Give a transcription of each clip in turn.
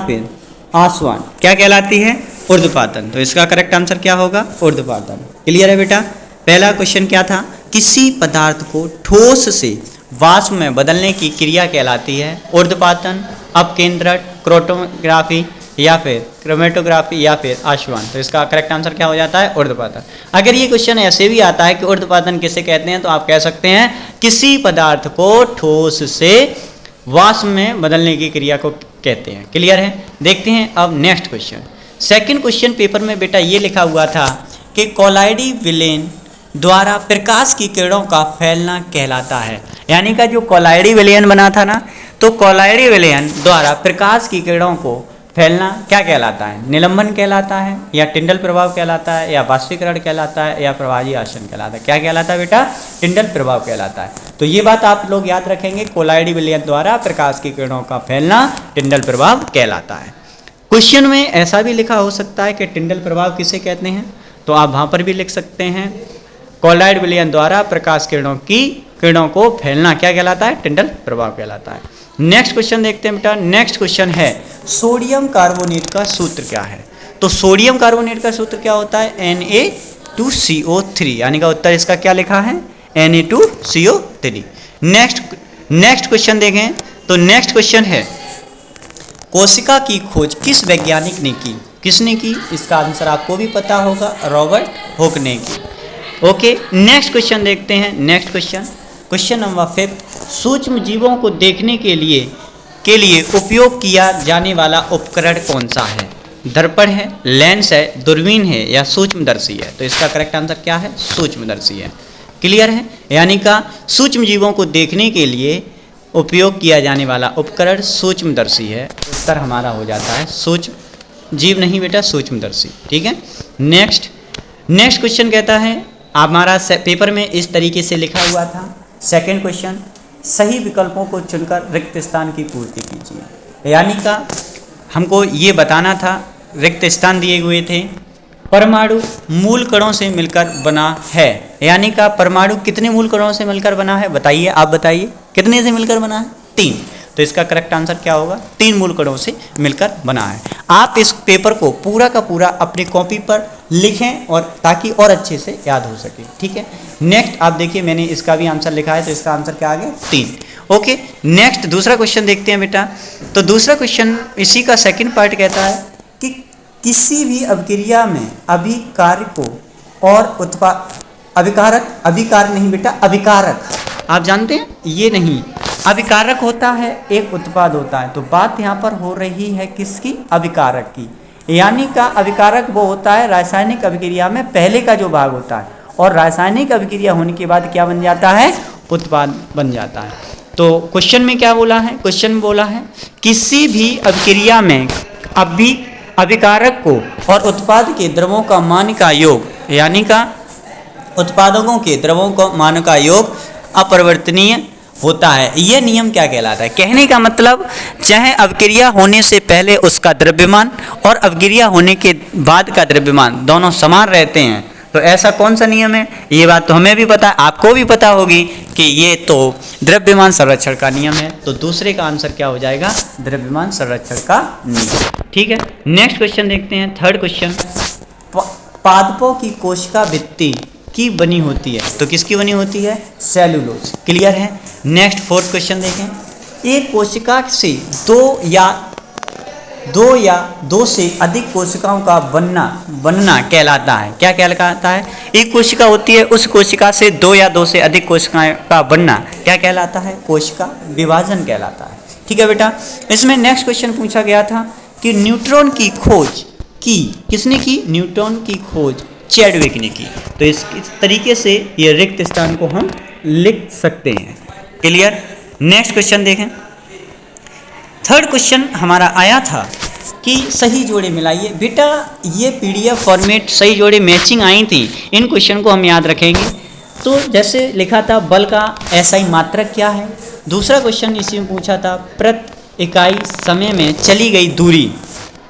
फिर आसवन क्या कहलाती है? ऊर्ध्वपातन। तो इसका करेक्ट आंसर क्या होगा? ऊर्ध्वपातन। क्लियर है बेटा? पहला क्वेश्चन क्या था? किसी पदार्थ को ठोस से वाष्प में बदलने की क्रिया कहलाती है ऊर्ध्वपातन, अपकेंद्रण, क्रोमेटोग्राफी या फिर क्रोमेटोग्राफी या फिर आसवन। तो इसका करेक्ट आंसर क्या हो जाता है? ऊर्ध्वपातन। अगर ये क्वेश्चन ऐसे भी आता है कि ऊर्ध्वपातन किसे कहते हैं, तो आप कह सकते हैं किसी पदार्थ को ठोस से वाष्प में बदलने की क्रिया को कहते हैं। क्लियर है? देखते हैं अब next question. Second question paper में बेटा ये लिखा हुआ था कि कोलाइडी विलेन द्वारा प्रकाश की किरणों का फैलना कहलाता है। यानी का जो कोलाइडी विलयन बना था ना, तो कोलाइडी विलयन द्वारा प्रकाश की किरणों को फैलना क्या कहलाता है? निलंबन कहलाता है, या टिंडल प्रभाव कहलाता है, या बाष्पीकरण कहलाता है, या प्रवाही आसन कहलाता है? क्या कहलाता है बेटा? टिंडल प्रभाव कहलाता है। तो ये बात आप लोग याद रखेंगे, कोलाइडी विलयन द्वारा प्रकाश की किरणों का फैलना टिंडल प्रभाव कहलाता है। क्वेश्चन में ऐसा भी लिखा हो सकता है कि टिंडल प्रभाव किसे कहते हैं, तो आप वहाँ पर भी लिख सकते हैं कोलाइड विलयन द्वारा प्रकाश किरणों को फैलना क्या कहलाता है? टिंडल प्रभाव कहलाता है। नेक्स्ट क्वेश्चन देखते हैं बेटा। नेक्स्ट क्वेश्चन है सोडियम कार्बोनेट का सूत्र क्या है? तो सोडियम कार्बोनेट का सूत्र क्या होता है? Na2CO3। यानी का उत्तर इसका क्या लिखा है? Na2CO3। नेक्स्ट क्वेश्चन देखें तो नेक्स्ट क्वेश्चन है कोशिका की खोज किस वैज्ञानिक ने की? किसने की? इसका आंसर आपको भी पता होगा, रॉबर्ट हुक ने की। ओके, नेक्स्ट क्वेश्चन देखते हैं। Next question number 5। सूक्ष्म जीवों को देखने के लिए उपयोग किया जाने वाला उपकरण कौन सा है? दर्पण है, लेंस है, दूरबीन है, या सूक्ष्मदर्शी है? तो इसका करेक्ट आंसर क्या है? सूक्ष्मदर्शी है। क्लियर है? यानी का सूक्ष्म जीवों को देखने के लिए उपयोग किया जाने वाला उपकरण सूक्ष्मदर्शी है। उत्तर हमारा हो जाता है सूक्ष्म जीव नहीं बेटा, सूक्ष्मदर्शी। ठीक है। नेक्स्ट क्वेश्चन कहता है, हमारा पेपर में इस तरीके से लिखा हुआ था। सेकंड क्वेश्चन, सही विकल्पों को चुनकर रिक्त स्थान की पूर्ति कीजिए। यानी का हमको ये बताना था, रिक्त स्थान दिए हुए थे। परमाणु मूल कणों से मिलकर बना है। यानी का परमाणु कितने मूल कणों से मिलकर बना है? बताइए, आप बताइए कितने से मिलकर बना है? 3। तो इसका करेक्ट आंसर क्या होगा? 3 मूल कणों से मिलकर बना है। आप इस पेपर को पूरा का पूरा अपनी कॉपी पर लिखें और ताकि और अच्छे से याद हो सके। ठीक है। नेक्स्ट आप देखिए, मैंने इसका भी आंसर लिखा है, तो इसका आंसर क्या आ गया? 3। ओके, नेक्स्ट दूसरा क्वेश्चन देखते हैं बेटा। तो दूसरा क्वेश्चन इसी का सेकंड पार्ट कहता है कि किसी भी अभिक्रिया में अभिकार्य को और अभिकारक नहीं बेटा, अभिकारक। आप जानते हैं ये नहीं, अभिकारक होता है एक उत्पाद होता है। तो बात यहाँ पर हो रही है किसकी? अभिकारक की। यानी का अभिकारक वो होता है रासायनिक अभिक्रिया में पहले का जो भाग होता है, और रासायनिक अभिक्रिया होने के बाद क्या बन जाता है? उत्पाद बन जाता है। तो क्वेश्चन में क्या बोला है? क्वेश्चन में बोला है किसी भी अभिक्रिया में अभिकारक को और उत्पाद के द्रव्यों का मान का योग, यानी का उत्पादकों के द्रव्यों का मान का योग अपरिवर्तनीय होता है। यह नियम क्या कहलाता है? कहने का मतलब, चाहे अभिक्रिया होने से पहले उसका द्रव्यमान और अभिक्रिया होने के बाद का द्रव्यमान दोनों समान रहते हैं। तो ऐसा कौन सा नियम है? ये बात तो हमें भी पता है, आपको भी पता होगी कि ये तो द्रव्यमान संरक्षण का नियम है। तो दूसरे का आंसर क्या हो जाएगा? द्रव्यमान संरक्षण का नियम। ठीक है। नेक्स्ट क्वेश्चन देखते हैं। थर्ड क्वेश्चन, पादपों की कोशिका भित्ति की बनी होती है। तो किसकी बनी होती है? सेलुलोज। क्लियर है। नेक्स्ट फोर्थ क्वेश्चन देखें। एक कोशिका से दो से अधिक कोशिकाओं का बनना कहलाता है। क्या कहलाता है? एक कोशिका होती है, उस कोशिका से 2 या 2 से अधिक कोशिकाओं का बनना क्या कहलाता है? कोशिका विभाजन कहलाता है। ठीक है बेटा। इसमें नेक्स्ट क्वेश्चन पूछा गया था कि न्यूट्रॉन की खोज किसने की? न्यूट्रॉन की खोज चैडविक ने की। तो इस तरीके से ये रिक्त स्थान को हम लिख सकते हैं। क्लियर। नेक्स्ट क्वेश्चन देखें। थर्ड क्वेश्चन हमारा आया था कि सही जोड़े मिलाइए। बेटा ये PDF फॉर्मेट सही जोड़े मैचिंग आई थी, इन क्वेश्चन को हम याद रखेंगे। तो जैसे लिखा था बल का SI मात्रक क्या है। दूसरा क्वेश्चन इसी में पूछा था प्रति इकाई समय में चली गई दूरी।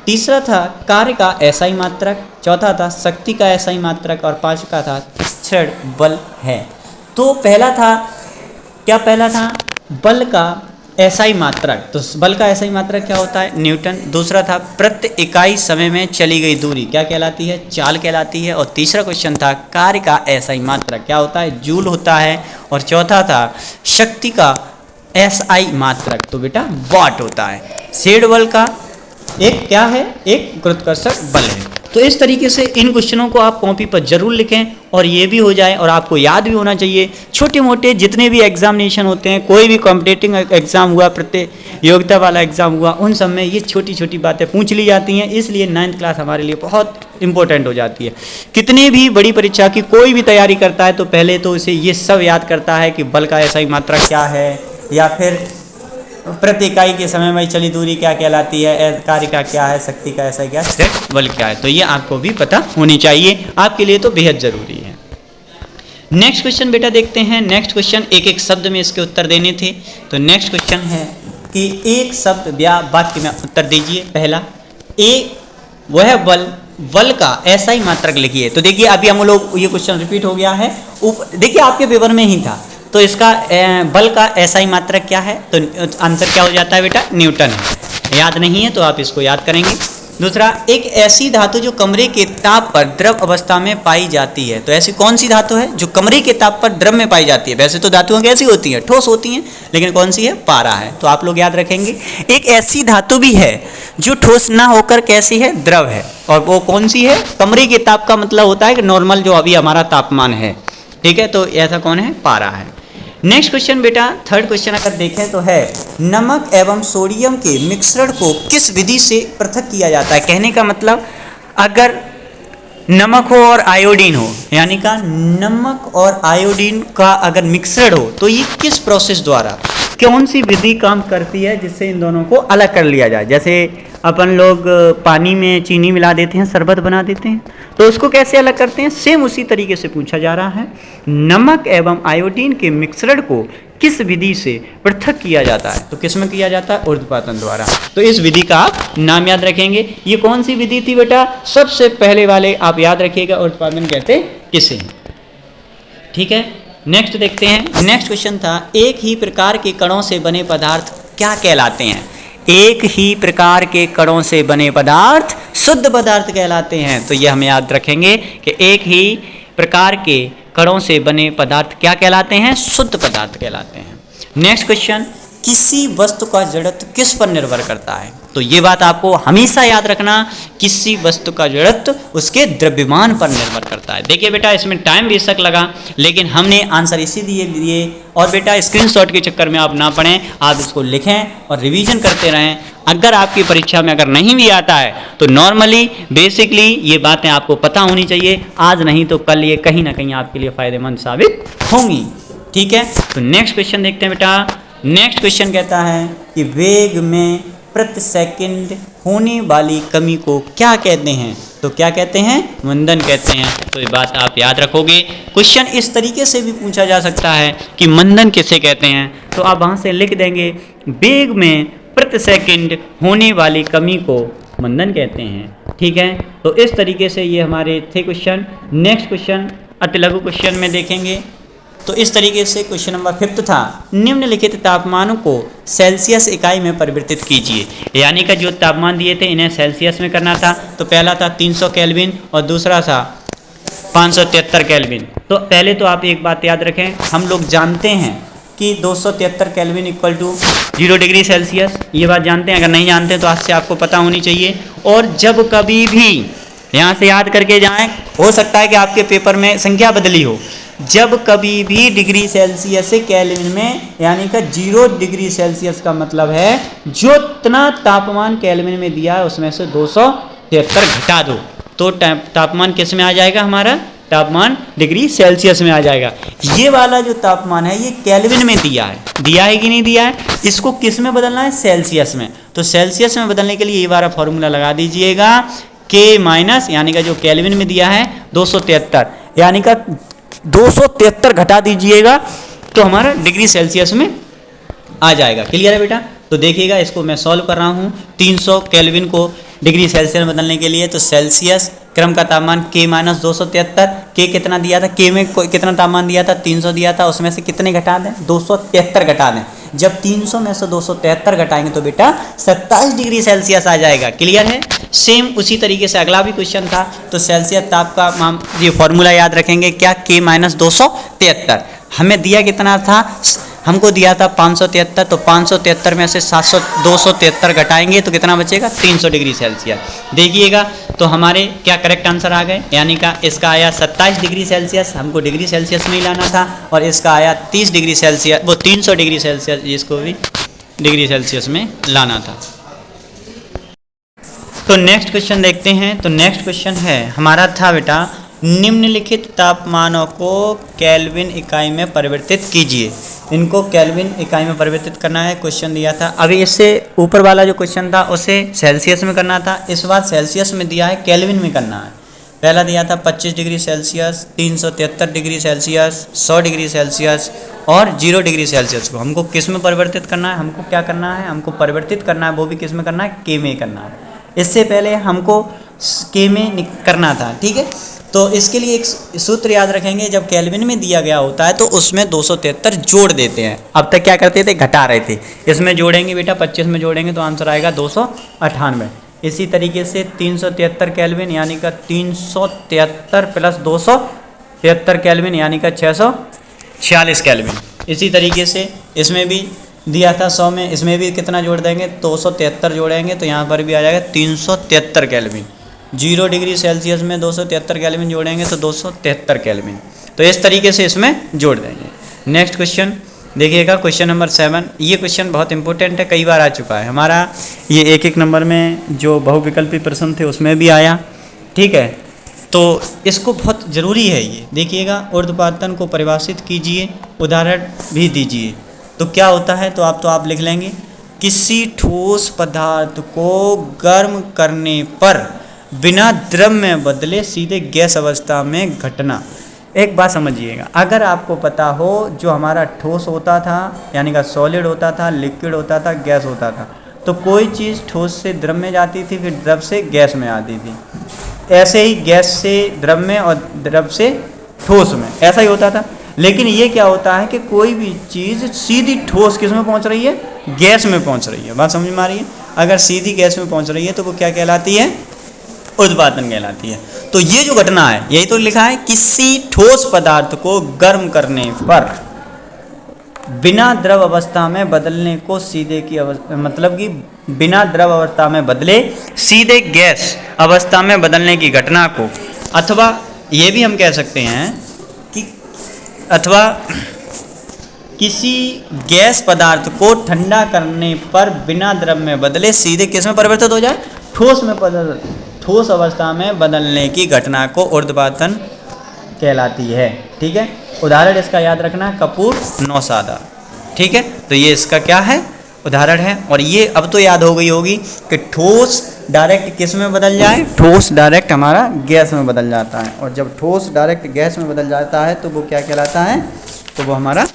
तीसरा था कार्य का SI मात्रक। चौथा था शक्ति का SI मात्रक। और पांचवा था क्षण बल है। तो पहला था बल का एसआई मात्रक, तो बल का एसआई मात्रक क्या होता है? न्यूटन। दूसरा था प्रति इकाई समय में चली गई दूरी क्या कहलाती है? चाल कहलाती है। और तीसरा क्वेश्चन था कार्य का एसआई मात्रक क्या होता है? जूल होता है। और चौथा था शक्ति का एसआई मात्रक, तो बेटा वाट होता है। शेड बल का एक क्या है? एक गुरुत्वाकर्षण बल है। तो इस तरीके से इन क्वेश्चनों को आप कॉपी पर जरूर लिखें और ये भी हो जाए और आपको याद भी होना चाहिए। छोटे मोटे जितने भी एग्जामिनेशन होते हैं, कोई भी कॉम्पिटिटिव एग्जाम हुआ, प्रतियोगिता वाला एग्जाम हुआ, उन सब में ये छोटी छोटी बातें पूछ ली जाती हैं। इसलिए 9th क्लास हमारे लिए बहुत इंपॉर्टेंट हो जाती है। कितनी भी बड़ी परीक्षा की कोई भी तैयारी करता है तो पहले तो उसे ये सब याद करता है कि बल का एसआई मात्रा क्या है, या फिर प्रति इकाई के समय में चली दूरी क्या कहलाती है, कार्य का क्या है, शक्ति का ऐसा क्या, शेड बल क्या है। तो ये आपको भी पता होनी चाहिए, आपके लिए तो बेहद जरूरी है। नेक्स्ट क्वेश्चन बेटा देखते हैं। नेक्स्ट क्वेश्चन एक एक शब्द में इसके उत्तर देने थे। तो नेक्स्ट क्वेश्चन है कि एक शब्द या वाक्य में उत्तर दीजिए। पहला, वह बल का एसआई मात्रक लिखिए। तो देखिए अभी हम लोग ये क्वेश्चन रिपीट हो गया है, देखिए आपके पेपर में ही था। तो इसका बल का एसआई मात्रक क्या है? तो आंसर क्या हो जाता है बेटा? न्यूटन है। याद नहीं है तो आप इसको याद करेंगे। दूसरा, एक ऐसी धातु जो कमरे के ताप पर द्रव अवस्था में पाई जाती है। तो ऐसी कौन सी धातु है जो कमरे के ताप पर द्रव में पाई जाती है? वैसे तो धातुएं कैसी होती हैं? ठोस होती हैं, लेकिन कौन सी है? पारा है। तो आप लोग याद रखेंगे। एक ऐसी धातु भी है जो ठोस ना होकर कैसी है? द्रव है। और वो कौन सी है? कमरे के ताप का मतलब होता है कि नॉर्मल जो अभी हमारा तापमान है, ठीक है। तो ऐसा कौन है? पारा है। नेक्स्ट क्वेश्चन बेटा, थर्ड क्वेश्चन अगर देखें तो है नमक एवं सोडियम के मिश्रण को किस विधि से पृथक किया जाता है? कहने का मतलब अगर नमक हो और आयोडीन हो, यानी का नमक और आयोडीन का अगर मिश्रण हो तो ये किस प्रोसेस द्वारा, कौन सी विधि काम करती है जिससे इन दोनों को अलग कर लिया जाए? जैसे अपन लोग पानी में चीनी मिला देते हैं, शरबत बना देते हैं, तो उसको कैसे अलग करते हैं? सेम उसी तरीके से पूछा जा रहा है। नमक एवं आयोडीन के मिश्रण को किस विधि से पृथक किया जाता है? तो किस में किया जाता है? ऊर्ध्वपातन द्वारा। तो इस विधि का आप नाम याद रखेंगे। ये कौन सी विधि थी बेटा? सबसे पहले वाले आप याद रखिएगा, ऊर्ध्वपातन कहते किसे, ठीक है। नेक्स्ट देखते हैं। नेक्स्ट क्वेश्चन था एक ही प्रकार के कणों से बने पदार्थ क्या कहलाते हैं? एक ही प्रकार के कणों से बने पदार्थ शुद्ध पदार्थ कहलाते हैं। तो ये हम याद रखेंगे कि एक ही प्रकार के कणों से बने पदार्थ क्या कहलाते हैं? शुद्ध पदार्थ कहलाते हैं। नेक्स्ट क्वेश्चन, किसी वस्तु का जड़त्व किस पर निर्भर करता है? तो ये बात आपको हमेशा याद रखना, किसी वस्तु का जड़त्व उसके द्रव्यमान पर निर्भर करता है। देखिए बेटा इसमें टाइम बेशक लगा, लेकिन हमने आंसर इसी दिए। और बेटा स्क्रीनशॉट के चक्कर में आप ना पढ़ें, आप इसको लिखें और रिवीजन करते रहें। अगर आपकी परीक्षा में अगर नहीं भी आता है तो नॉर्मली बेसिकली ये बातें आपको पता होनी चाहिए। आज नहीं तो कल ये कहीं ना कहीं आपके लिए फायदेमंद साबित होंगी, ठीक है। तो नेक्स्ट क्वेश्चन देखते हैं बेटा। नेक्स्ट क्वेश्चन कहता है कि वेग में प्रति सेकंड होने वाली कमी को क्या कहते हैं? तो क्या कहते हैं? मंदन कहते हैं। तो ये बात आप याद रखोगे। क्वेश्चन इस तरीके से भी पूछा जा सकता है कि मंदन किसे कहते हैं? तो आप वहाँ से लिख देंगे वेग में प्रति सेकंड होने वाली कमी को मंदन कहते हैं, ठीक है। तो इस तरीके से ये हमारे थे क्वेश्चन। नेक्स्ट क्वेश्चन अति लघु क्वेश्चन में देखेंगे। तो इस तरीके से क्वेश्चन नंबर 5 था, निम्नलिखित तापमानों को सेल्सियस इकाई में परिवर्तित कीजिए। यानी कि जो तापमान दिए थे इन्हें सेल्सियस में करना था। तो पहला था 300 केल्विन और दूसरा था 573 केल्विन। तो पहले तो आप एक बात याद रखें, हम लोग जानते हैं कि 273 kelvin equal to 0 degree Celsius, ये बात जानते हैं। अगर नहीं जानते हैं तो आज से आपको पता होनी चाहिए। और जब कभी भी यहाँ से याद करके जाएं, हो सकता है कि आपके पेपर में संख्या बदली हो, जब कभी भी डिग्री सेल्सियस से केल्विन में, यानी कि 0 डिग्री सेल्सियस का मतलब है जो इतना तापमान केल्विन में दिया है उसमें से 273 घटा दो, तो तापमान किस में आ जाएगा? हमारा तापमान डिग्री सेल्सियस में आ जाएगा। ये वाला जो तापमान है ये केल्विन में दिया है कि नहीं दिया है? इसको किस में बदलना है? सेल्सियस में। तो सेल्सियस में बदलने के लिए ये वाला फॉर्मूला लगा दीजिएगा, के माइनस, यानी कि जो केल्विन में दिया है 273, यानी कि 273 घटा दीजिएगा तो हमारा डिग्री सेल्सियस में आ जाएगा। क्लियर है बेटा? तो देखिएगा इसको मैं सॉल्व कर रहा हूँ। 300 केल्विन को डिग्री सेल्सियस में बदलने के लिए तो सेल्सियस क्रम का तापमान के माइनस 273, के कितना दिया था? के में कितना तापमान दिया था? 300 दिया था, उसमें से कितने घटा दें? 273 घटा दें। जब 300 में से 273 घटाएंगे तो बेटा 27 डिग्री सेल्सियस आ जाएगा। क्लियर है। सेम उसी तरीके से अगला भी क्वेश्चन था, तो सेल्सियस ताप का ये फॉर्मूला याद रखेंगे क्या, K माइनस 273। हमें दिया कितना था, हमको दिया था 573, तो 573 में से 273 घटाएंगे तो कितना बचेगा, 300 डिग्री सेल्सियस। देखिएगा तो हमारे क्या करेक्ट आंसर आ गए, यानी का इसका आया 27 डिग्री सेल्सियस, हमको डिग्री सेल्सियस में ही लाना था, और इसका आया 30 डिग्री सेल्सियस, वो 300 डिग्री सेल्सियस, इसको भी डिग्री सेल्सियस में लाना था। तो नेक्स्ट क्वेश्चन देखते हैं। तो नेक्स्ट क्वेश्चन है हमारा था बेटा, निम्नलिखित तापमानों को केल्विन इकाई में परिवर्तित कीजिए। इनको केल्विन इकाई में परिवर्तित करना है, क्वेश्चन दिया था। अभी इससे ऊपर वाला जो क्वेश्चन था उसे सेल्सियस में करना था, इस बार सेल्सियस में दिया है, केल्विन में करना है। पहला दिया था 25 degree Celsius, 373 degree Celsius, 100 degree Celsius और 0 डिग्री सेल्सियस को हमको किस में परिवर्तित करना है, हमको क्या करना है, हमको परिवर्तित करना है, वो भी किस में करना है, के में करना है। इससे पहले हमको के में करना था, ठीक है। तो इसके लिए एक सूत्र याद रखेंगे, जब केल्विन में दिया गया होता है तो उसमें 273 जोड़ देते हैं। अब तक क्या करते थे, घटा रहे थे, इसमें जोड़ेंगे बेटा 25 में जोड़ेंगे तो आंसर आएगा 298। इसी तरीके से 373 केल्विन यानी का 373 प्लस 273 केल्विन यानी का 646 केल्विन। इसी तरीके से इसमें भी दिया था 100 में, इसमें भी कितना जोड़ देंगे, 273 जोड़ेंगे तो यहाँ पर भी आ जाएगा 373 केल्विन। 0 डिग्री सेल्सियस में 273 केल्विन जोड़ेंगे तो 273 केल्विन। तो इस तरीके से इसमें जोड़ देंगे। नेक्स्ट क्वेश्चन देखिएगा, क्वेश्चन नंबर 7। ये क्वेश्चन बहुत इंपॉर्टेंट है, कई बार आ चुका है हमारा, ये एक नंबर में जो बहुविकल्पी प्रश्न थे उसमें भी आया, ठीक है। तो इसको बहुत ज़रूरी है ये। देखिएगा, ऊर्ध्वपातन को परिभाषित कीजिए, उदाहरण भी दीजिए। तो क्या होता है, तो आप लिख लेंगे, किसी ठोस पदार्थ को गर्म करने पर बिना द्रव में बदले सीधे गैस अवस्था में घटना। एक बात समझिएगा, अगर आपको पता हो जो हमारा ठोस होता था यानी का सॉलिड होता था, लिक्विड होता था, गैस होता था, तो कोई चीज़ ठोस से द्रव में जाती थी, फिर द्रव से गैस में आती थी। ऐसे ही गैस से द्रव में और द्रव से ठोस में, ऐसा ही होता था। लेकिन ये क्या होता है कि कोई भी चीज़ सीधी ठोस किस में पहुंच रही है, गैस में पहुंच रही है। बात समझ में आ रही है। अगर सीधी गैस में पहुंच रही है तो वो क्या कहलाती है, ऊर्ध्वपातन कहलाती है। तो ये जो घटना है, यही तो लिखा है, किसी ठोस पदार्थ को गर्म करने पर बिना द्रव अवस्था में बदलने को सीधे की मतलब कि बिना द्रव अवस्था में बदले सीधे गैस अवस्था में बदलने की घटना को, अथवा ये भी हम कह सकते हैं कि अथवा किसी गैस पदार्थ को ठंडा करने पर बिना द्रव में बदले सीधे किस में परिवर्तित हो जाए, ठोस में ठोस अवस्था में बदलने की घटना को ऊर्ध्वपातन कहलाती है। ठीक है, उदाहरण इसका याद रखना, कपूर नौसादा। ठीक है, तो ये इसका क्या है, उदाहरण है। और ये अब तो याद हो गई होगी कि ठोस डायरेक्ट किस में बदल जाए, ठोस डायरेक्ट हमारा गैस में बदल जाता है। और जब ठोस डायरेक्ट गैस में बदल जाता है तो वो क्या कहलाता है, तो वो हमारा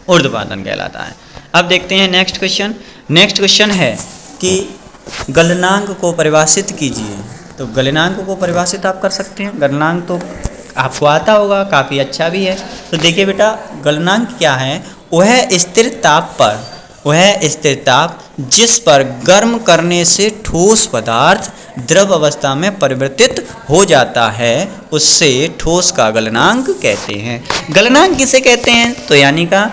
ऊर्ध्वपातन कहलाता है। अब देखते हैं नेक्स्ट क्वेश्चन। नेक्स्ट क्वेश्चन है कि गलनांक को परिभाषित कीजिए। तो गलनांक को परिभाषित आप कर सकते हैं। गलनांक तो आपको आता होगा, काफ़ी अच्छा भी है। तो देखिए बेटा, गलनांक क्या है, वह स्थिर ताप पर, वह स्थिर ताप जिस पर गर्म करने से ठोस पदार्थ द्रव अवस्था में परिवर्तित हो जाता है, उससे ठोस का गलनांक कहते हैं। गलनांक किसे कहते हैं, तो यानी का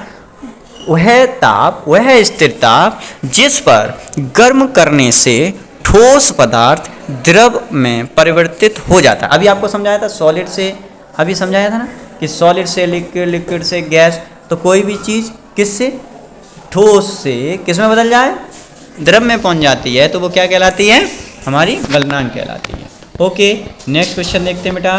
वह ताप, वह स्थिर ताप जिस पर गर्म करने से ठोस पदार्थ द्रव में परिवर्तित हो जाता है। अभी आपको समझाया था सॉलिड से, अभी समझाया था ना कि सॉलिड से लिक्विड, लिक्विड से गैस, तो कोई भी चीज़ किससे, ठोस से किस में बदल जाए, द्रव में पहुंच जाती है, तो वो क्या कहलाती है, हमारी गलनांक कहलाती है। ओके, नेक्स्ट क्वेश्चन देखते हैं बेटा।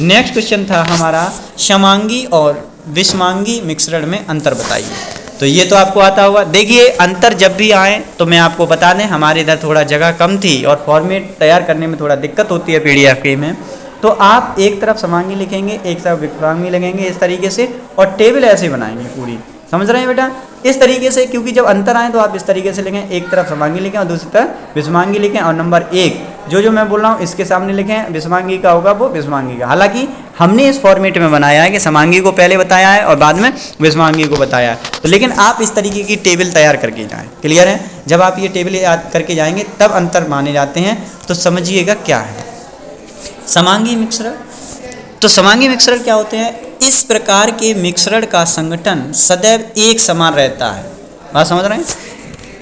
नेक्स्ट क्वेश्चन था हमारा, समांगी और विषमांगी मिश्रण में अंतर बताइए। तो ये तो आपको आता होगा। देखिए, अंतर जब भी आए तो मैं आपको बता दें, हमारे इधर थोड़ा जगह कम थी और फॉर्मेट तैयार करने में थोड़ा दिक्कत होती है पीडीएफ के में। तो आप एक तरफ समांगी लिखेंगे, एक तरफ विषमांगी लिखेंगे, इस तरीके से, और टेबल ऐसे बनाएंगे पूरी। समझ रहे हैं बेटा, इस तरीके से, क्योंकि जब अंतर आए तो आप इस तरीके से लिखें, एक तरफ समांगी लिखें और दूसरी तरफ विषमांगी लिखें, और नंबर 1 जो मैं बोल रहा हूँ इसके सामने लिखें, विषमांगी का होगा वो विषमांगी का। हालांकि हमने इस फॉर्मेट में बनाया है कि समांगी को पहले बताया है और बाद में विषमांगी को बताया है। तो लेकिन आप इस तरीके की टेबल तैयार करके जाएं। क्लियर है? जब आप ये टेबल याद करके जाएंगे तब अंतर माने जाते हैं। तो समझिएगा क्या है समांगी मिश्रण। तो समांगी मिश्रण क्या होते हैं? इस प्रकार के मिश्रण का संगठन सदैव एक समान रहता है। बात समझ रहे हैं?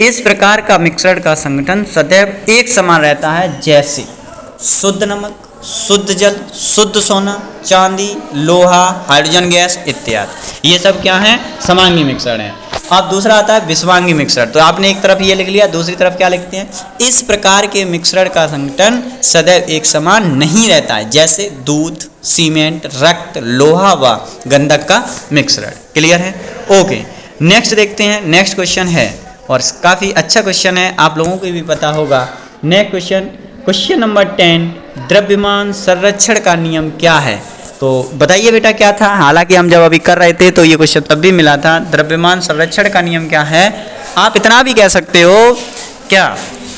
इस प्रकार का मिश्रण का संगठन सदैव एक समान रहता है, जैसे शुद्ध नमक, शुद्ध जल, शुद्ध सोना, चांदी, लोहा, हाइड्रोजन गैस इत्यादि। ये सब क्या है? समांगी मिश्रण है। अब दूसरा आता है विषमांगी मिश्रण। तो आपने एक तरफ ये लिख लिया, दूसरी तरफ क्या लिखते हैं? इस प्रकार के मिश्रण का संगठन सदैव एक समान नहीं रहता है, जैसे दूध, सीमेंट, रक्त, लोहा व गंधक का मिश्रण। क्लियर है? ओके, नेक्स्ट देखते हैं। नेक्स्ट क्वेश्चन है और काफ़ी अच्छा क्वेश्चन है, आप लोगों को भी पता होगा। नेक्स्ट क्वेश्चन, क्वेश्चन नंबर 10, द्रव्यमान संरक्षण का नियम क्या है? तो बताइए बेटा क्या था? हालांकि हम जब अभी कर रहे थे तो ये क्वेश्चन तब भी मिला था। द्रव्यमान संरक्षण का नियम क्या है? आप इतना भी कह सकते हो क्या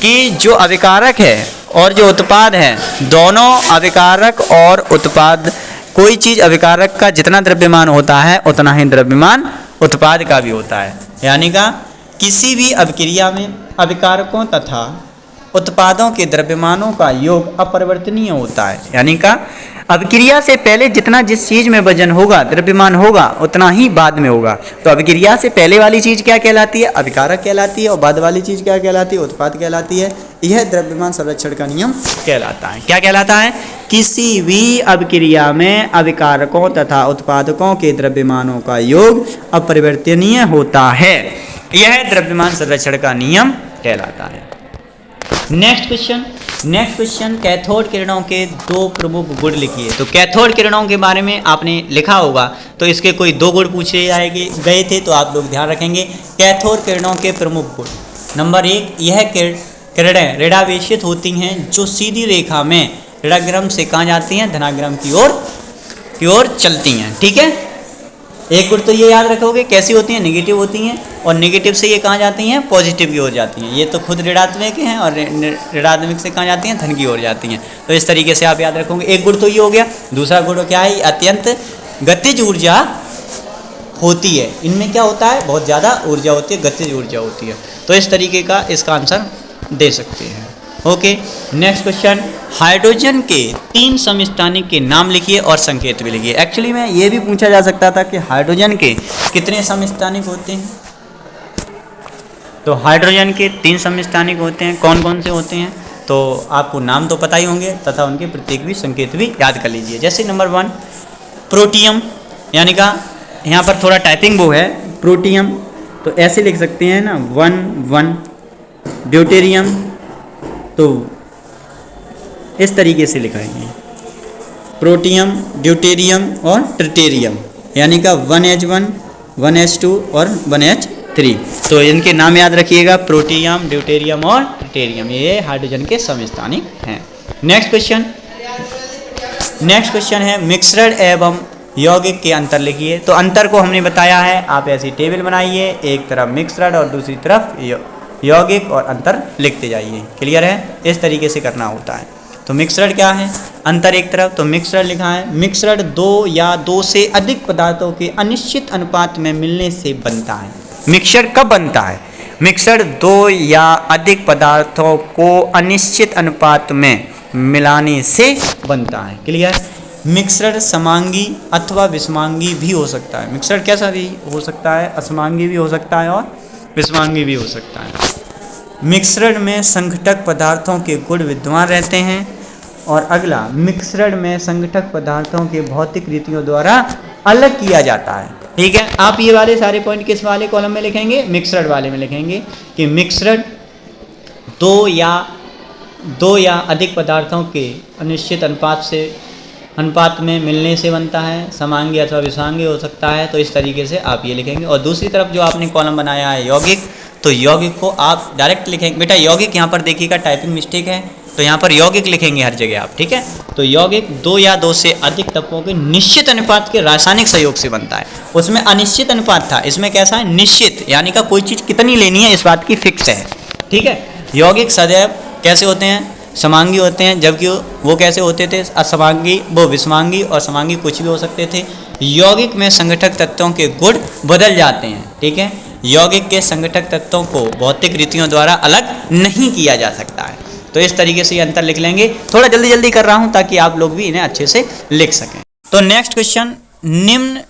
कि जो अभिकारक है और जो उत्पाद है, दोनों अभिकारक और उत्पाद, कोई चीज़ अभिकारक का जितना द्रव्यमान होता है उतना ही द्रव्यमान उत्पाद का भी होता है। यानी का किसी भी अभिक्रिया में अभिकारकों तथा उत्पादों के द्रव्यमानों का योग अपरिवर्तनीय होता है। यानी का अभिक्रिया से पहले जितना जिस चीज़ में वजन होगा, द्रव्यमान होगा, उतना ही बाद में होगा। तो अभिक्रिया से पहले वाली चीज़ क्या कहलाती है? अभिकारक कहलाती है। और बाद वाली चीज़ क्या कहलाती है? उत्पाद कहलाती है। यह द्रव्यमान संरक्षण का नियम कहलाता है। क्या कहलाता है? किसी भी अभिक्रिया में अभिकारकों तथा उत्पादकों के द्रव्यमानों का योग अपरिवर्तनीय होता है। यह द्रव्यमान संरक्षण का नियम कहलाता है। नेक्स्ट क्वेश्चन, कैथोड किरणों के दो प्रमुख गुण लिखिए। तो कैथोड किरणों के बारे में आपने लिखा होगा, तो इसके कोई दो गुण पूछे गए थे, तो आप लोग ध्यान रखेंगे। कैथोड किरणों के प्रमुख गुण, नंबर 1, यह किरणें ऋणावेशित होती हैं, जो सीधी रेखा में ऋणाग्रम से कहाँ जाती हैं? धनाग्रम की ओर चलती हैं। ठीक है, एक गुण तो ये याद रखोगे, कैसी होती हैं? नेगेटिव होती हैं, और नेगेटिव से ये कहाँ जाती हैं? पॉजिटिव की ओर जाती हैं। ये तो खुद ऋणात्मक हैं और ऋणात्मक से कहाँ जाती हैं? धन की ओर जाती हैं। तो इस तरीके से आप याद रखोगे। एक गुण तो ये हो गया। दूसरा गुण क्या है? अत्यंत गतिज ऊर्जा होती है। इनमें क्या होता है? बहुत ज़्यादा ऊर्जा होती है, गतिज ऊर्जा होती है। तो इस तरीके का इसका आंसर दे सकते हैं। ओके, नेक्स्ट क्वेश्चन, हाइड्रोजन के 3 समस्थानिक के नाम लिखिए और संकेत भी लिखिए। एक्चुअली में ये भी पूछा जा सकता था कि हाइड्रोजन के कितने समस्थानिक होते हैं? तो हाइड्रोजन के 3 समस्थानिक होते हैं। कौन कौन से होते हैं? तो आपको नाम तो पता ही होंगे तथा उनके प्रत्येक भी संकेत भी याद कर लीजिए। जैसे नंबर 1 प्रोटियम, यानी का यहाँ पर थोड़ा टाइपिंग वो है, प्रोटियम तो ऐसे लिख सकते हैं ना, 1 ड्यूटेरियम, तो इस तरीके से लिखाएंगे, प्रोटियम, ड्यूटेरियम और ट्रिटेरियम, यानी का 1H1, 1H2 और 1H3। तो इनके नाम याद रखिएगा, प्रोटियम, ड्यूटेरियम और ट्रिटेरियम, ये हाइड्रोजन के समस्थानिक हैं। नेक्स्ट क्वेश्चन है मिश्रण एवं यौगिक के अंतर लिखिए। तो अंतर को हमने बताया है, आप ऐसी टेबल बनाइए, एक तरफ मिश्रण और दूसरी तरफ यौगिक, और अंतर लिखते जाइए। क्लियर है? इस तरीके से करना होता है। तो मिश्रण क्या है? अंतर एक तरफ, तो मिश्रण लिखा है, मिश्रण 2 या 2 से अधिक पदार्थों के अनिश्चित अनुपात में मिलने से बनता है। मिश्रण कब बनता है? मिश्रण 2 या अधिक पदार्थों को अनिश्चित अनुपात में मिलाने से बनता है। क्लियर? मिश्रण समांगी अथवा विषमांगी भी हो सकता है। मिश्रण कैसा भी हो सकता है? असमांगी भी हो सकता है और विषमांगी भी हो सकता है। मिश्रण में संघटक पदार्थों के गुण विद्यमान रहते हैं। और अगला, मिश्रण में संघटक पदार्थों के भौतिक रीतियों द्वारा अलग किया जाता है। ठीक है, आप ये वाले सारे पॉइंट किस वाले कॉलम में लिखेंगे? मिश्रण वाले में लिखेंगे कि मिश्रण 2 या अधिक पदार्थों के अनिश्चित अनुपात में मिलने से बनता है। समांगी अथवा विषमांगी हो सकता है। तो इस तरीके से आप ये लिखेंगे। और दूसरी तरफ जो आपने कॉलम बनाया है यौगिक, तो यौगिक को आप डायरेक्ट लिखेंगे। बेटा यौगिक यहाँ पर देखिएगा टाइपिंग मिस्टेक है, तो यहाँ पर यौगिक लिखेंगे हर जगह आप। ठीक है, तो यौगिक 2 या 2 से अधिक तत्वों के निश्चित अनुपात के रासायनिक सहयोग से बनता है। उसमें अनिश्चित अनुपात था, इसमें कैसा है? निश्चित, यानी का कोई चीज़ कितनी लेनी है इस बात की फिक्स है। ठीक है, यौगिक सदैव कैसे होते हैं? समांगी होते हैं, जबकि वो कैसे होते थे, असमांगी, वो विषमांगी और समांगी कुछ भी हो सकते थे। यौगिक में संगठक तत्वों के गुण बदल जाते हैं, ठीक है। यौगिक के संगठक तत्वों को भौतिक रीतियों द्वारा अलग नहीं किया जा सकता है। तो इस तरीके से ये अंतर लिख लेंगे। थोड़ा जल्दी जल्दी कर रहा हूँ ताकि आप लोग भी इन्हें अच्छे से लिख सकें। तो नेक्स्ट क्वेश्चन, निम्न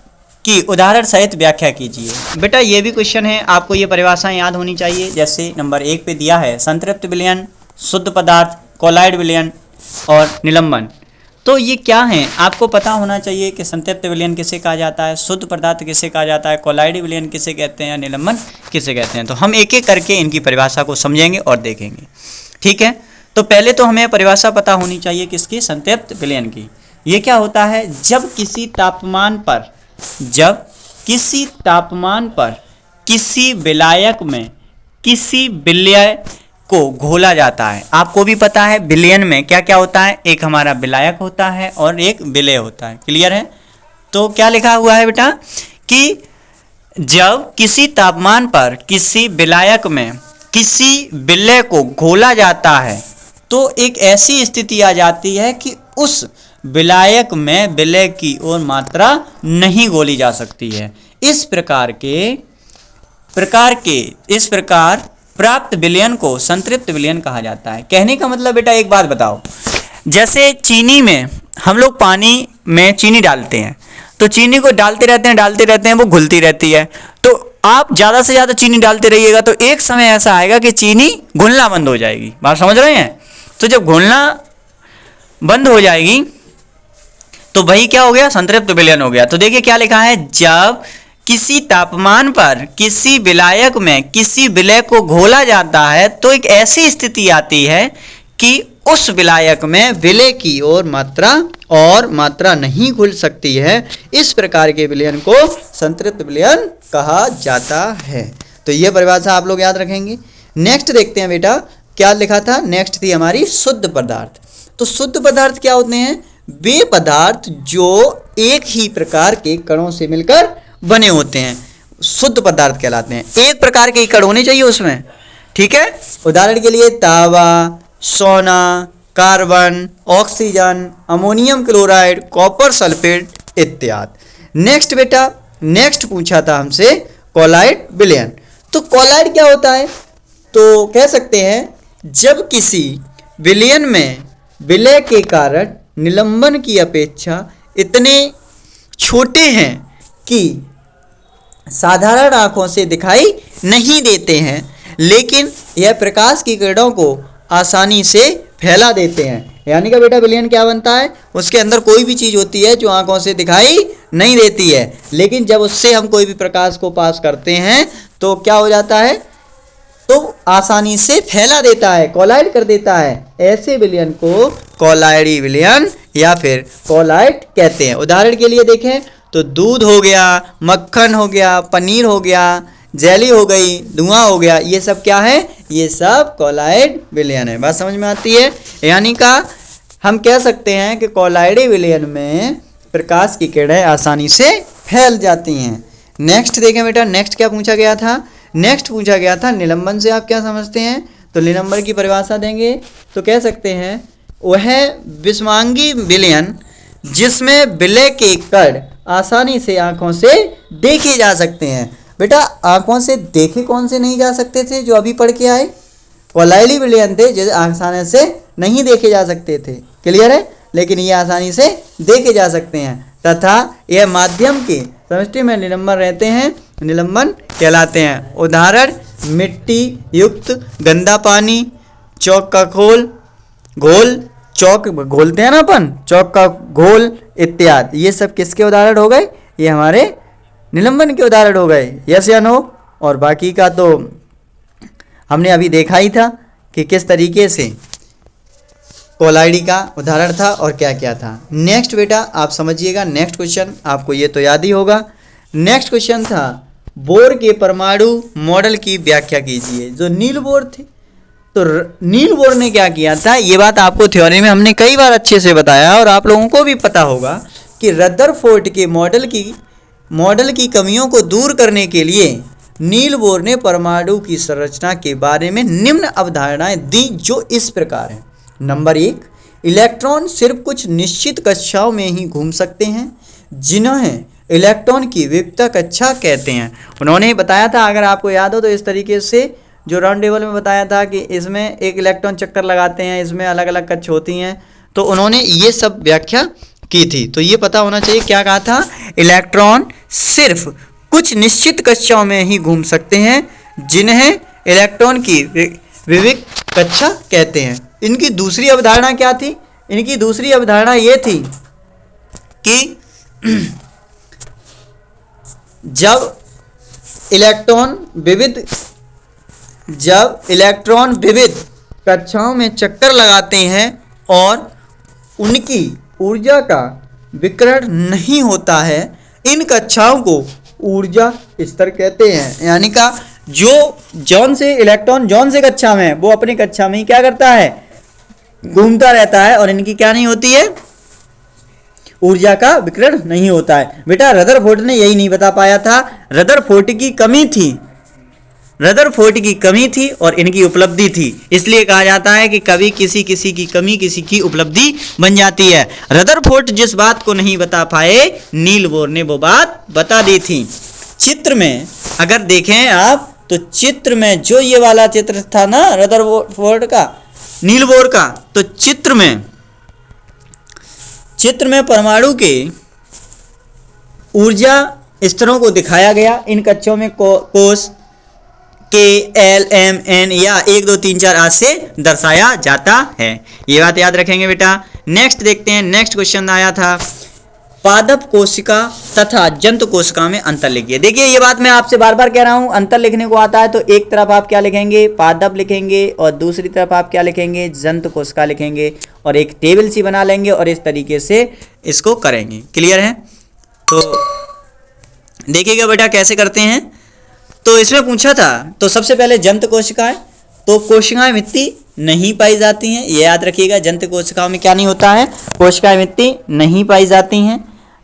की उदाहरण सहित व्याख्या कीजिए। बेटा ये भी क्वेश्चन है, आपको ये परिभाषाएं याद होनी चाहिए। जैसे नंबर 1 पे दिया है संतृप्त विलयन, शुद्ध पदार्थ, कोलाइड विलयन और निलंबन। तो ये क्या है, आपको पता होना चाहिए कि संतृप्त विलयन किसे कहा जाता है, शुद्ध पदार्थ किसे कहा जाता है, कोलाइड विलयन किसे कहते हैं, निलंबन किसे कहते हैं। तो हम एक एक करके इनकी परिभाषा को समझेंगे और देखेंगे, ठीक है। तो पहले तो हमें परिभाषा पता होनी चाहिए किसकी, संतृप्त विलयन की। ये क्या होता है, जब किसी तापमान पर किसी विलायक में किसी विलय को घोला जाता है। आपको भी पता है विलयन में क्या क्या होता है, एक हमारा विलायक होता है और एक विलय होता है, क्लियर है। तो क्या लिखा हुआ है बेटा कि जब किसी तापमान पर किसी विलायक में किसी विलय को घोला जाता है तो एक ऐसी स्थिति आ जाती है कि उस विलायक में विलय की ओर मात्रा नहीं घोली जा सकती है। इस प्रकार प्राप्त विलयन को संतृप्त विलयन कहा जाता है। कहने का मतलब बेटा एक बात बताओ, जैसे चीनी में हम लोग पानी में चीनी डालते हैं, तो चीनी को डालते रहते हैं, वो घुलती रहती है। तो आप ज़्यादा से ज़्यादा चीनी डालते रहिएगा तो एक समय ऐसा आएगा कि चीनी घुलना बंद हो जाएगी। बात समझ रहे हैं। तो जब घुलना बंद हो जाएगी तो वही क्या हो गया, संतृप्त विलयन हो गया। तो देखिए क्या लिखा है, जब किसी तापमान पर किसी विलायक में किसी विलय को घोला जाता है तो एक ऐसी स्थिति आती है कि उस विलायक में विलय की ओर मात्रा नहीं घुल सकती है। इस प्रकार के विलयन को संतृप्त विलयन कहा जाता है। तो यह परिभाषा आप लोग याद रखेंगे। नेक्स्ट देखते हैं बेटा क्या लिखा था। नेक्स्ट थी हमारी शुद्ध पदार्थ। तो शुद्ध पदार्थ क्या होते हैं, वे पदार्थ जो एक ही प्रकार के कणों से मिलकर बने होते हैं, शुद्ध पदार्थ कहलाते हैं। एक प्रकार के कण होने चाहिए उसमें, ठीक है। उदाहरण के लिए तांबा, सोना, carbon, oxygen, ammonium chloride, copper sulphate इत्यादि। नेक्स्ट बेटा, नेक्स्ट पूछा था हमसे कोलाइड विलयन। तो कोलाइड क्या होता है, तो कह सकते हैं जब किसी विलयन में विलय के कारण निलंबन की अपेक्षा इतने छोटे हैं कि साधारण आंखों से दिखाई नहीं देते हैं, लेकिन यह प्रकाश की किरणों को आसानी से फैला देते हैं। यानी कि बेटा विलयन क्या बनता है, उसके अंदर कोई भी चीज़ होती है जो आंखों से दिखाई नहीं देती है, लेकिन जब उससे हम कोई भी प्रकाश को पास करते हैं तो क्या हो जाता है, तो आसानी से फैला देता है, कोलाइड कर देता है। ऐसे विलयन को कोलाइडी विलयन या फिर कोलाइड कहते हैं। उदाहरण के लिए देखें तो दूध हो गया, मक्खन हो गया, पनीर हो गया, जेली हो गई, धुआं हो गया, ये सब क्या है, ये सब कोलाइड विलयन है। बात समझ में आती है। यानी का हम कह सकते हैं कि कोलाइडी विलयन में प्रकाश की किरणें आसानी से फैल जाती हैं। नेक्स्ट देखें बेटा, नेक्स्ट क्या पूछा गया था, नेक्स्ट पूछा गया था निलंबन से आप क्या समझते हैं। तो निलंबन की परिभाषा देंगे तो कह सकते हैं वह विषमांगी विलयन जिसमें विलय के कण आसानी से आंखों से देखे जा सकते हैं। बेटा आंखों से देखे कौन से नहीं जा सकते थे, जो अभी पढ़ के आए कोलाइडी विलयन थे जो आसानी से नहीं देखे जा सकते थे, क्लियर है। लेकिन ये आसानी से देखे जा सकते हैं तथा यह माध्यम के समष्टि में निलंबन रहते हैं, निलंबन कहलाते हैं। उदाहरण मिट्टी युक्त गंदा पानी, चौक का घोल, चौक घोलते हैं ना अपन, चौक का घोल इत्यादि, ये सब किसके उदाहरण हो गए, ये हमारे निलंबन के उदाहरण हो गए। यस या नो। और बाकी का तो हमने अभी देखा ही था कि किस तरीके से कोलाइडी का उदाहरण था और क्या क्या था। नेक्स्ट बेटा आप समझिएगा, नेक्स्ट क्वेश्चन आपको ये तो याद ही होगा। नेक्स्ट क्वेश्चन था बोर के परमाणु मॉडल की व्याख्या कीजिए। जो नील बोर थे, तो नील बोर ने क्या किया था, ये बात आपको थ्योरी में हमने कई बार अच्छे से बताया और आप लोगों को भी पता होगा कि रदरफोर्ड के मॉडल की कमियों को दूर करने के लिए नील बोर ने परमाणु की संरचना के बारे में निम्न अवधारणाएं दी जो इस प्रकार हैं। नंबर 1, इलेक्ट्रॉन सिर्फ कुछ निश्चित कक्षाओं में ही घूम सकते हैं जिन्हें इलेक्ट्रॉन की विविधता कक्षा कहते हैं। उन्होंने बताया था, अगर आपको याद हो तो, इस तरीके से जो राउंड टेबल में बताया था कि इसमें एक इलेक्ट्रॉन चक्कर लगाते हैं, इसमें अलग अलग कक्ष होती हैं, तो उन्होंने ये सब व्याख्या की थी। तो ये पता होना चाहिए क्या कहा था, इलेक्ट्रॉन सिर्फ कुछ निश्चित कक्षाओं में ही घूम सकते हैं जिन्हें इलेक्ट्रॉन की विविध कक्षा कहते हैं। इनकी दूसरी अवधारणा क्या थी? इनकी दूसरी अवधारणा ये थी कि जब इलेक्ट्रॉन विविध कक्षाओं में चक्कर लगाते हैं और उनकी ऊर्जा का विकिरण नहीं होता है, इन कक्षाओं को ऊर्जा स्तर कहते हैं। यानी का जौन से इलेक्ट्रॉन जौन से कक्षा में है वो अपनी कक्षा में ही क्या करता है, घूमता रहता है और इनकी क्या नहीं होती है, ऊर्जा का विकिरण नहीं होता है। बेटा रदरफोर्ड ने यही नहीं बता पाया था, रदरफोर्ड की कमी थी और इनकी उपलब्धि थी, इसलिए कहा जाता है कि कभी किसी की कमी किसी की उपलब्धि बन जाती है। रदरफोर्ड जिस बात को नहीं बता पाए, नील बोर ने वो बात बता दी थी। चित्र में अगर देखें आप तो चित्र में जो ये वाला चित्र था ना रदरफोर्ड का, नील बोर का, तो चित्र में परमाणु के ऊर्जा स्तरों को दिखाया गया। इन कक्षों में कोष KLMN या 1 2 3 4 आदि से दर्शाया जाता है। ये बात याद रखेंगे बेटा। नेक्स्ट देखते हैं, नेक्स्ट क्वेश्चन आया था, पादप कोशिका तथा जंतु कोशिका में अंतर लिखिए। देखिए ये बात मैं आपसे बार बार कह रहा हूँ, अंतर लिखने को आता है तो एक तरफ आप क्या लिखेंगे, पादप लिखेंगे, और दूसरी तरफ आप क्या लिखेंगे, जंतु कोशिका लिखेंगे, और एक टेबल सी बना लेंगे और इस तरीके से इसको करेंगे। क्लियर है? तो देखिएगा बेटा कैसे करते हैं। तो इसमें पूछा था, तो सबसे पहले जंतु कोशिकाएं, तो कोशिकाएं मिट्टी नहीं पाई जाती हैं, ये याद रखिएगा। जंतु कोशिकाओं में क्या नहीं होता है, कोशिकाएं मिट्टी नहीं पाई जाती हैं,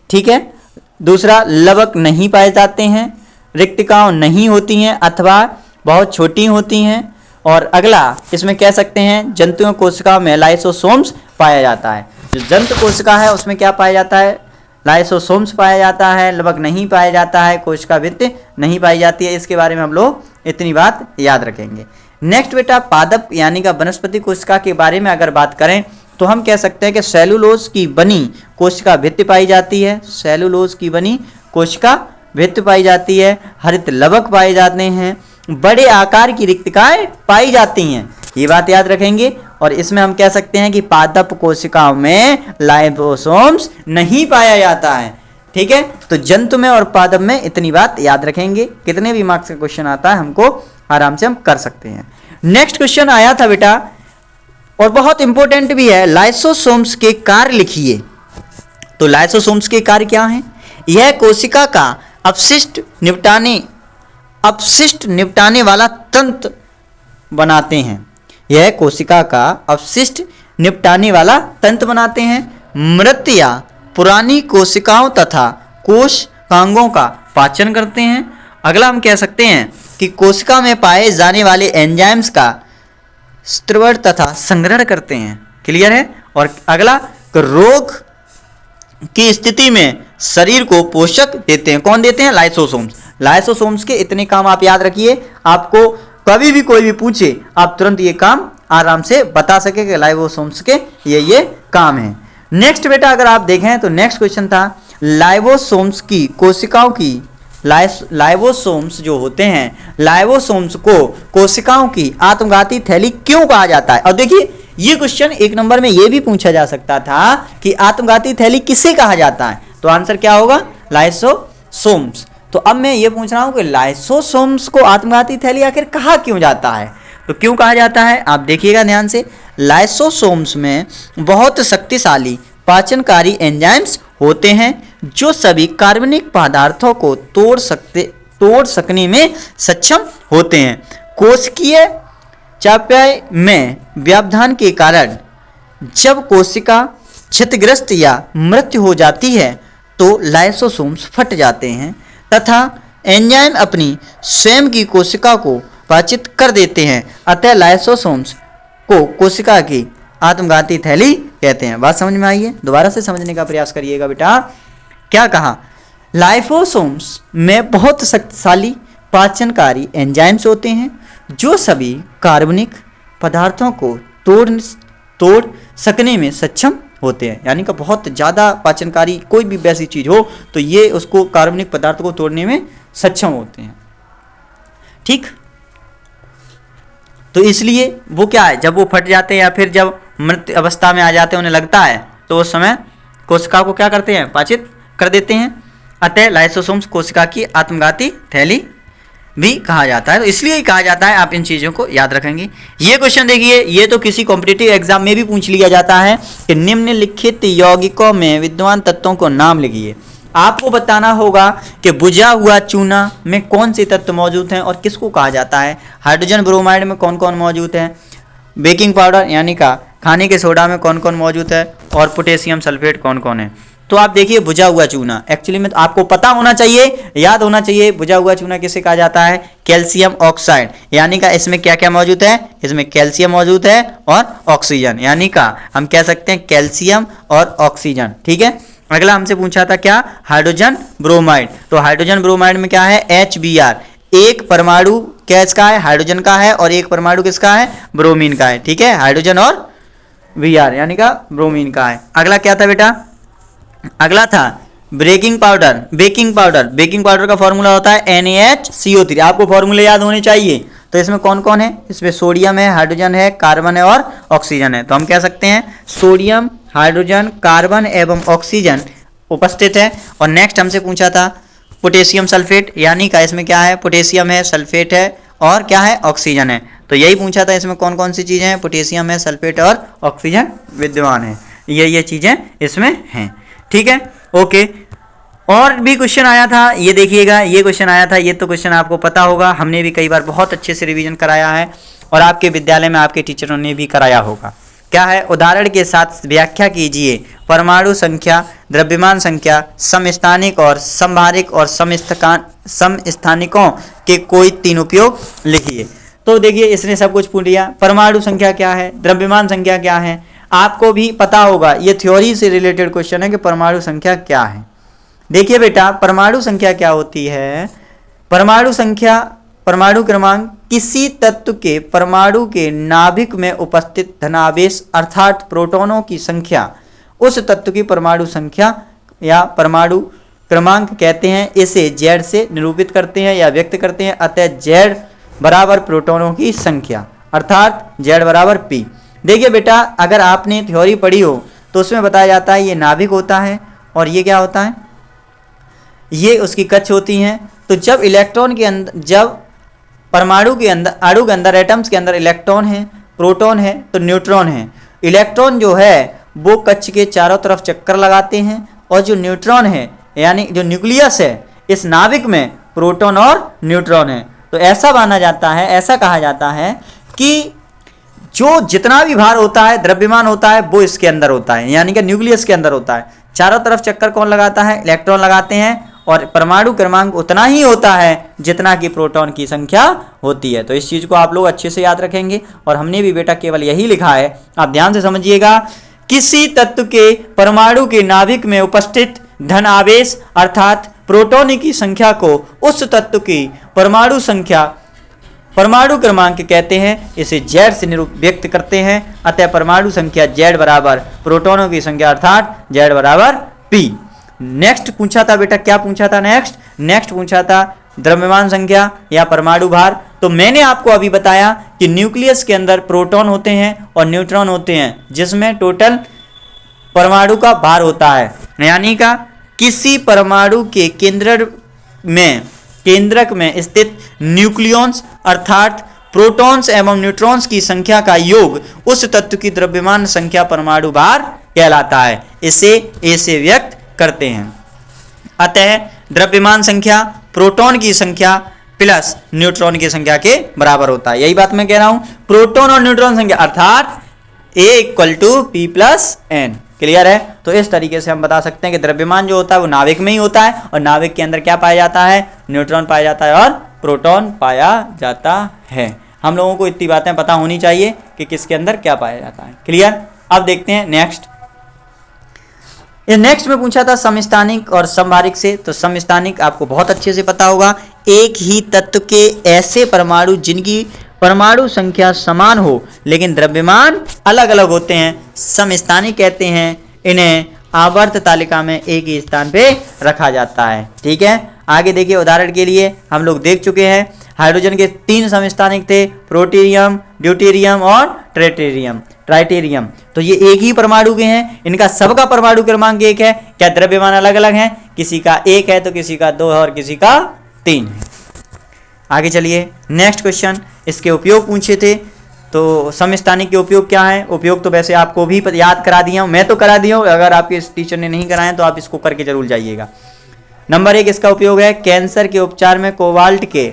ठीक है। दूसरा, लवक नहीं पाए जाते हैं, रिक्तिकाओं नहीं होती हैं अथवा बहुत छोटी होती हैं। और अगला इसमें कह सकते हैं, जंतुओं कोशिकाओं में लाइसोसोम्स पाया जाता है। जो जंतु कोशिका है उसमें क्या पाया जाता है, लाइसोसोम्स पाया जाता है, लवक नहीं पाया जाता है, कोशिका भित्ति नहीं पाई जाती है। इसके बारे में हम लोग इतनी बात याद रखेंगे। नेक्स्ट बेटा, पादप यानी का वनस्पति कोशिका के बारे में अगर बात करें तो हम कह सकते हैं कि सेलुलोज की बनी कोशिका भित्ति पाई जाती है, सेलुलोज की बनी कोशिका भित्ति पाई जाती है, हरित लवक पाए जाते हैं, बड़े आकार की रिक्तिकाएं पाई जाती हैं, ये बात याद रखेंगे। और इसमें हम कह सकते हैं कि पादप कोशिकाओं में लाइसोसोम्स नहीं पाया जाता है, ठीक है। तो जंतु में और पादप में इतनी बात याद रखेंगे। कितने भी मार्क्स का क्वेश्चन आता है हमको आराम से हम कर सकते हैं। नेक्स्ट क्वेश्चन आया था बेटा, और बहुत इंपॉर्टेंट भी है, लाइसोसोम्स के कार्य लिखिए। तो लाइसोसोम्स के कार्य क्या हैं? यह कोशिका का अपशिष्ट निपटाने वाला तंत्र बनाते हैं। यह कोशिका का अपशिष्ट निपटाने वाला तंत्र बनाते हैं। मृत या पुरानी कोशिकाओं तथा कोशिकांगों का पाचन करते हैं। अगला हम कह सकते हैं कि कोशिका में पाए जाने वाले एंजाइम्स का स्त्रवण तथा संग्रहण करते हैं। क्लियर है? और अगला, रोग की स्थिति में शरीर को पोषक देते हैं। कौन देते हैं? लाइसोसोम्स। लाइसोसोम्स के इतने काम आप याद रखिए, आपको कभी भी कोई भी पूछे आप तुरंत ये काम आराम से बता सके कि लाइसोसोम्स के ये काम है। नेक्स्ट बेटा अगर आप देखें तो नेक्स्ट क्वेश्चन था, लाइसोसोम्स की कोशिकाओं की लाइसोसोम्स जो होते हैं, लाइसोसोम्स को कोशिकाओं की आत्मघाती थैली क्यों कहा जाता है? और देखिए ये क्वेश्चन एक नंबर में ये भी पूछा जा सकता था कि आत्मघाती थैली किसे कहा जाता है, तो आंसर क्या होगा? लाइसोसोम्स। तो अब मैं ये पूछ रहा हूं कि लाइसोसोम्स को आत्मघाती थैली आखिर कहा क्यों जाता है? तो क्यों कहा जाता है आप देखिएगा ध्यान से। लाइसोसोम्स में बहुत शक्तिशाली पाचनकारी एंजाइम्स होते हैं जो सभी कार्बनिक पदार्थों को तोड़ सकने में सक्षम होते हैं। कोशिकीय चयापचय में व्यवधान के कारण जब कोशिका क्षतिग्रस्त या मृत्यु हो जाती है तो लाइसोसोम्स फट जाते हैं तथा एंजाइम अपनी स्वयं की कोशिका को पाचित कर देते हैं। अतः लाइसोसोम्स को कोशिका की आत्मघाती थैली कहते हैं। बात समझ में आई है? दोबारा से समझने का प्रयास करिएगा बेटा। क्या कहा? लाइफोसोम्स में बहुत शक्तिशाली पाचनकारी एंजाइम्स होते हैं जो सभी कार्बनिक पदार्थों को तोड़ सकने में सक्षम होते हैं। यानी कि बहुत ज़्यादा पाचनकारी कोई भी वैसी चीज़ हो तो ये उसको कार्बनिक पदार्थ को तोड़ने में सक्षम होते हैं। ठीक, तो इसलिए वो क्या है, जब वो फट जाते हैं या फिर जब मृत अवस्था में आ जाते हैं, उन्हें लगता है, तो उस समय कोशिका को क्या करते हैं? पाचित कर देते हैं। अतः लाइसोसोम्स कोशिका की आत्मघाती थैली भी कहा जाता है। तो इसलिए ही कहा जाता है, आप इन चीज़ों को याद रखेंगे। ये क्वेश्चन देखिए, ये तो किसी कॉम्पिटिटिव एग्जाम में भी पूछ लिया जाता है कि निम्नलिखित यौगिकों में विद्यमान तत्वों को नाम लिखिए। आपको बताना होगा कि बुझा हुआ चूना में कौन से तत्व मौजूद हैं और किसको कहा जाता है। हाइड्रोजन ब्रोमाइड में कौन कौन मौजूद है, बेकिंग पाउडर यानी का खाने के सोडा में कौन कौन मौजूद है, और पोटेशियम सल्फेट कौन कौन है। तो आप देखिए, बुझा हुआ चूना, एक्चुअली में आपको पता होना चाहिए, याद होना चाहिए, बुझा हुआ चूना किसे कहा जाता है? Calcium oxide. यानी का इसमें क्या क्या मौजूद है? इसमें कैल्शियम मौजूद है और ऑक्सीजन, यानी का हम कह सकते हैं कैल्शियम और ऑक्सीजन। ठीक है, अगला हमसे पूछा था क्या? Hydrogen bromide. तो हाइड्रोजन ब्रोमाइड में क्या है? HBr। एक परमाणु किसका है? हाइड्रोजन का है, और एक परमाणु किसका है? ब्रोमीन का है। ठीक है, हाइड्रोजन और Br यानी का ब्रोमीन का है। अगला क्या था बेटा? अगला था बेकिंग पाउडर का फॉर्मूला होता है NaHCO3। आपको फॉर्मूले याद होने चाहिए। तो इसमें कौन कौन है? इसमें सोडियम है, हाइड्रोजन है, कार्बन है और ऑक्सीजन है। तो हम कह सकते हैं सोडियम, हाइड्रोजन, कार्बन एवं ऑक्सीजन उपस्थित है। और नेक्स्ट हमसे पूछा था पोटेशियम सल्फेट, यानी का इसमें क्या है? पोटेशियम है, सल्फेट है और क्या है? ऑक्सीजन है। तो यही पूछा था, इसमें कौन कौन सी चीज़ें हैं? पोटेशियम है, सल्फेट और ऑक्सीजन विद्यमान है। ये चीज़ें इसमें हैं। ठीक है, ओके। और भी क्वेश्चन आया था, ये देखिएगा, ये क्वेश्चन आया था। ये तो क्वेश्चन आपको पता होगा, हमने भी कई बार बहुत अच्छे से रिवीजन कराया है और आपके विद्यालय में आपके टीचरों ने भी कराया होगा। क्या है? उदाहरण के साथ व्याख्या कीजिए। परमाणु संख्या, द्रव्यमान संख्या, समस्थानिक और समभारिक और समस्थानिकों के कोई 3 उपयोग लिखिए। तो देखिए, इसने सब कुछ पूछ लिया। परमाणु संख्या क्या है, द्रव्यमान संख्या क्या है, आपको भी पता होगा। ये थ्योरी से रिलेटेड क्वेश्चन है कि परमाणु संख्या क्या है। देखिए बेटा, परमाणु संख्या क्या होती है? परमाणु संख्या, परमाणु क्रमांक किसी तत्व के परमाणु के नाभिक में उपस्थित धनावेश अर्थात प्रोटॉनों की संख्या, उस तत्व की परमाणु संख्या या परमाणु क्रमांक कहते हैं। इसे Z से निरूपित करते हैं या व्यक्त करते हैं। अतः Z बराबर प्रोटॉनों की संख्या, अर्थात Z बराबर P। देखिए बेटा, अगर आपने थ्योरी पढ़ी हो तो उसमें बताया जाता है ये नाभिक होता है और ये क्या होता है? ये उसकी कक्ष होती हैं। तो जब इलेक्ट्रॉन के अंदर, जब परमाणु के अंदर, अणु के अंदर, एटम्स के अंदर इलेक्ट्रॉन है, प्रोटॉन है तो न्यूट्रॉन है। इलेक्ट्रॉन जो है वो कक्ष के चारों तरफ चक्कर लगाते हैं, और जो न्यूट्रॉन है यानी जो न्यूक्लियस है इस नाभिक में प्रोटॉन और न्यूट्रॉन है। तो ऐसा माना जाता है, ऐसा कहा जाता है कि जो जितना भी भार होता है, द्रव्यमान होता है, वो इसके अंदर होता है, यानी कि न्यूक्लियस के अंदर होता है। चारों तरफ चक्कर कौन लगाता है? इलेक्ट्रॉन लगाते हैं, और परमाणु क्रमांक उतना ही होता है जितना कि प्रोटॉन की संख्या होती है। तो इस चीज़ को आप लोग अच्छे से याद रखेंगे। और हमने भी बेटा केवल यही लिखा है, आप ध्यान से समझिएगा। किसी तत्व के परमाणु के नाभिक में उपस्थित धन आवेश अर्थात प्रोटॉन की संख्या को उस तत्व की परमाणु संख्या, परमाणु क्रमांक कहते हैं। इसे Z से व्यक्त करते हैं। अतः परमाणु संख्या Z बराबर प्रोटॉनों की संख्या अर्थात Z बराबर P। नेक्स्ट पूछा था बेटा, क्या पूछा था? नेक्स्ट पूछा था द्रव्यमान संख्या या परमाणु भार। तो मैंने आपको अभी बताया कि न्यूक्लियस के अंदर प्रोटॉन होते हैं और न्यूट्रॉन होते हैं, जिसमें टोटल परमाणु का भार होता है। यानी का किसी परमाणु के केंद्रक में स्थित न्यूक्लियॉन्स अर्थात प्रोटॉन्स एवं न्यूट्रॉन्स की संख्या का योग उस तत्व की द्रव्यमान संख्या परमाणु भार कहलाता है। इसे A से व्यक्त करते हैं। अतः द्रव्यमान संख्या प्रोटॉन की संख्या प्लस न्यूट्रॉन की संख्या के बराबर होता है। यही बात मैं कह रहा हूं, प्रोटॉन और न्यूट्रॉन संख्या अर्थात A = P + N। क्लियर है? तो इस तरीके से हम बता सकते हैं कि द्रव्यमान जो होता है वो नाभिक में ही होता है, और नाभिक के अंदर क्या पाया जाता है? न्यूट्रॉन पाया जाता है और प्रोटॉन पाया जाता है। हम लोगों को इतनी बातें पता होनी चाहिए कि किसके अंदर क्या पाया जाता है। क्लियर। अब देखते हैं नेक्स्ट। ये नेक्स्ट में पूछा था समस्थानिक और समभारिक से, तो समस्थानिक आपको बहुत अच्छे से पता होगा, एक ही तत्व के ऐसे परमाणु जिनकी परमाणु संख्या समान हो लेकिन द्रव्यमान अलग अलग होते हैं, समस्थानिक कहते हैं। इन्हें आवर्त तालिका में एक ही स्थान पे रखा जाता है। ठीक है, आगे देखिए, उदाहरण के लिए हम लोग देख चुके हैं हाइड्रोजन के 3 समस्थानिक थे, प्रोटीरियम, ड्यूटेरियम और ट्राइटेरियम। तो ये एक ही परमाणु के हैं, इनका सबका परमाणु क्रमांक 1 है। क्या द्रव्यमान अलग अलग हैं? किसी का 1 है तो किसी का 2 है और किसी का 3 है। आगे चलिए नेक्स्ट क्वेश्चन। इसके उपयोग पूछे थे, तो समस्थानिक के उपयोग क्या है? उपयोग तो वैसे आपको भी याद करा दिया हूँ, मैं तो करा दिया हूँ, अगर आपके टीचर ने नहीं कराए तो आप इसको करके जरूर जाइएगा। नंबर 1 इसका उपयोग है कैंसर के उपचार में कोबाल्ट के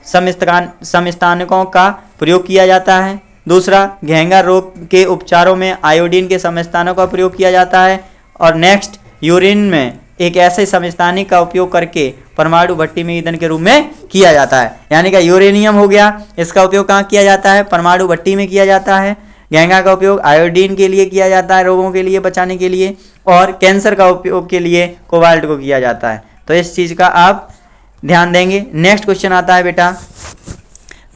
समस्थानिकों का प्रयोग किया जाता है। दूसरा, घेंगा रोग के उपचारों में आयोडीन के समस्थानों का प्रयोग किया जाता है। और नेक्स्ट, यूरिन में एक ऐसे समस्थानिक का उपयोग करके परमाणु भट्टी में ईंधन के रूप में किया जाता है। यानी कि यूरेनियम हो गया, इसका उपयोग कहाँ किया जाता है? परमाणु भट्टी में किया जाता है। घेंगा का उपयोग आयोडीन के लिए किया जाता है, रोगों के लिए बचाने के लिए। और कैंसर का उपयोग के लिए कोबाल्ट को किया जाता है। तो इस चीज़ का आप ध्यान देंगे। नेक्स्ट क्वेश्चन आता है बेटा,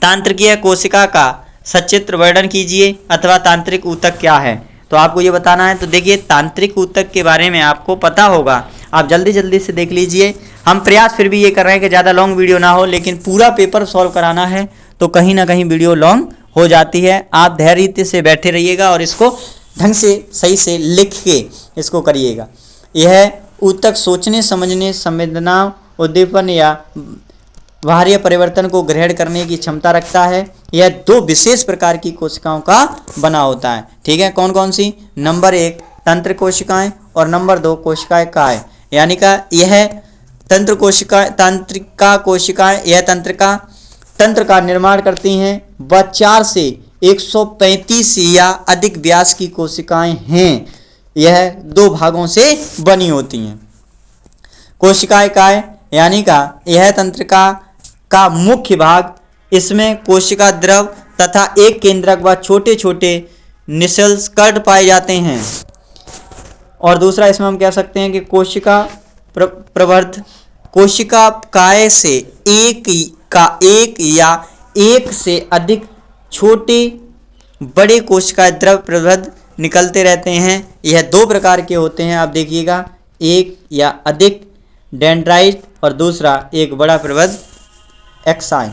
तांत्रिकीय कोशिका का सचित्र वर्णन कीजिए अथवा तांत्रिक ऊतक क्या है? तो आपको ये बताना है। तो देखिए, तांत्रिक ऊतक के बारे में आपको पता होगा, आप जल्दी जल्दी से देख लीजिए। हम प्रयास फिर भी ये कर रहे हैं कि ज़्यादा लॉन्ग वीडियो ना हो, लेकिन पूरा पेपर सॉल्व कराना है तो कहीं ना कहीं वीडियो लॉन्ग हो जाती है। आप धैर्य से बैठे रहिएगा और इसको ढंग से सही से लिख के इसको करिएगा। यह ऊतक सोचने, समझने, संवेदना, उद्दीपन या बाह्य परिवर्तन को ग्रहण करने की क्षमता रखता है। यह 2 विशेष प्रकार की कोशिकाओं का बना होता है। ठीक है, कौन कौन सी? नंबर 1 तंत्र कोशिकाएं और नंबर 2 कोशिकाएं काय। यानी का यह तंत्र कोशिकाएं, तंत्रिका कोशिकाएं यह तंत्र का निर्माण करती हैं। वह 4 से 135 या अधिक व्यास की कोशिकाएं हैं। यह 2 भागों से बनी होती हैं। कोशिकाएं काय यानी का यह तंत्रिका का मुख्य भाग, इसमें कोशिका द्रव तथा एक केंद्रक व छोटे छोटे निशल्स कण पाए जाते हैं। और दूसरा, इसमें हम कह सकते हैं कि कोशिका प्रवर्ध, कोशिका काय से एक या एक से अधिक छोटे बड़े कोशिका द्रव प्रवर्ध निकलते रहते हैं। यह 2 प्रकार के होते हैं। आप देखिएगा, एक या अधिक डेंड्राइट और दूसरा एक बड़ा प्रवर्ध एक्साइन।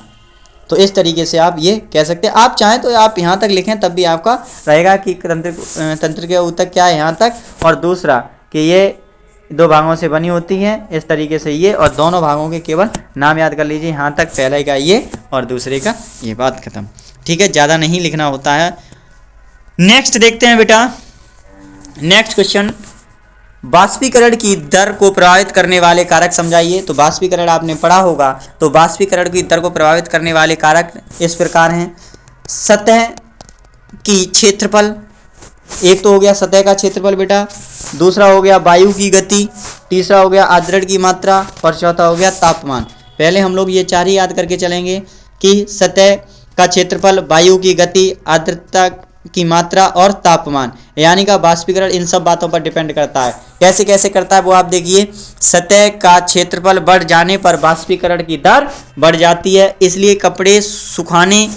तो इस तरीके से आप ये कह सकते हैं। आप चाहें तो आप यहाँ तक लिखें तब भी आपका रहेगा कि तंत्र के ऊतक क्या है यहाँ तक, और दूसरा कि ये 2 भागों से बनी होती हैं। इस तरीके से ये, और दोनों भागों के केवल नाम याद कर लीजिए। यहाँ तक पहले का ये और दूसरे का ये, बात खत्म। ठीक है, ज़्यादा नहीं लिखना होता है। नेक्स्ट देखते हैं बेटा, नेक्स्ट क्वेश्चन, वाष्पीकरण की दर को प्रभावित करने वाले कारक समझाइए। तो वाष्पीकरण आपने पढ़ा होगा, तो वाष्पीकरण की दर को प्रभावित करने वाले कारक इस प्रकार हैं। सतह की क्षेत्रफल, एक तो हो गया सतह का क्षेत्रफल बेटा, दूसरा हो गया वायु की गति, तीसरा हो गया आर्द्रता की मात्रा और चौथा हो गया तापमान। पहले हम लोग ये 4 ही याद करके चलेंगे कि सतह का क्षेत्रफल, वायु की गति, आर्द्रता की मात्रा और तापमान। यानी का वाष्पीकरण इन सब बातों पर डिपेंड करता है। कैसे कैसे करता है वो आप देखिए। सतह का क्षेत्रफल बढ़ जाने पर वाष्पीकरण की दर बढ़ जाती है, इसलिए कपड़े सुखाने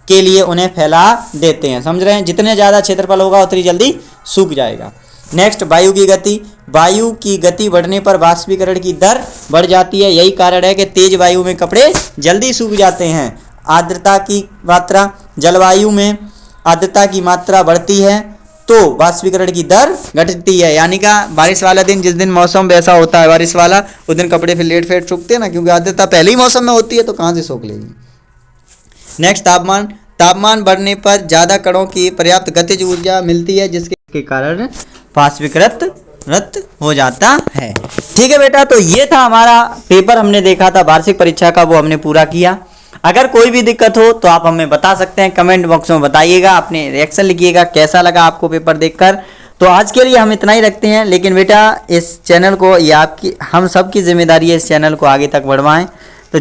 के लिए उन्हें फैला देते हैं। समझ रहे हैं, जितने ज़्यादा क्षेत्रफल होगा उतनी जल्दी सूख जाएगा। नेक्स्ट, वायु की गति, वायु की गति बढ़ने पर वाष्पीकरण की दर बढ़ जाती है। यही कारण है कि तेज वायु में कपड़े जल्दी सूख जाते हैं। आर्द्रता की मात्रा, जलवायु में आर्द्रता की मात्रा बढ़ती है तो वाष्पीकरण की दर घटती है। यानी का बारिश वाला दिन, जिस दिन मौसम वैसा होता है बारिश वाला, उस दिन कपड़े फिर लेट फेट सूखते हैं ना, क्योंकि आर्द्रता पहले ही मौसम में होती है तो कहाँ से सूख लेगी। नेक्स्ट, तापमान, तापमान बढ़ने पर ज़्यादा कणों की पर्याप्त गतिज ऊर्जा मिलती है, जिसके कारण वाष्पीकरण रद्द हो जाता है। ठीक है बेटा, तो ये था हमारा पेपर, हमने देखा था वार्षिक परीक्षा का, वो हमने पूरा किया। अगर कोई भी दिक्कत हो तो आप हमें बता सकते हैं, कमेंट बॉक्स में बताइएगा, अपने रिएक्शन लिखिएगा कैसा लगा आपको पेपर देखकर। तो आज के लिए हम इतना ही रखते हैं, लेकिन बेटा इस चैनल को, ये आपकी हम सब की जिम्मेदारी है, इस चैनल को आगे तक बढ़वाएं। तो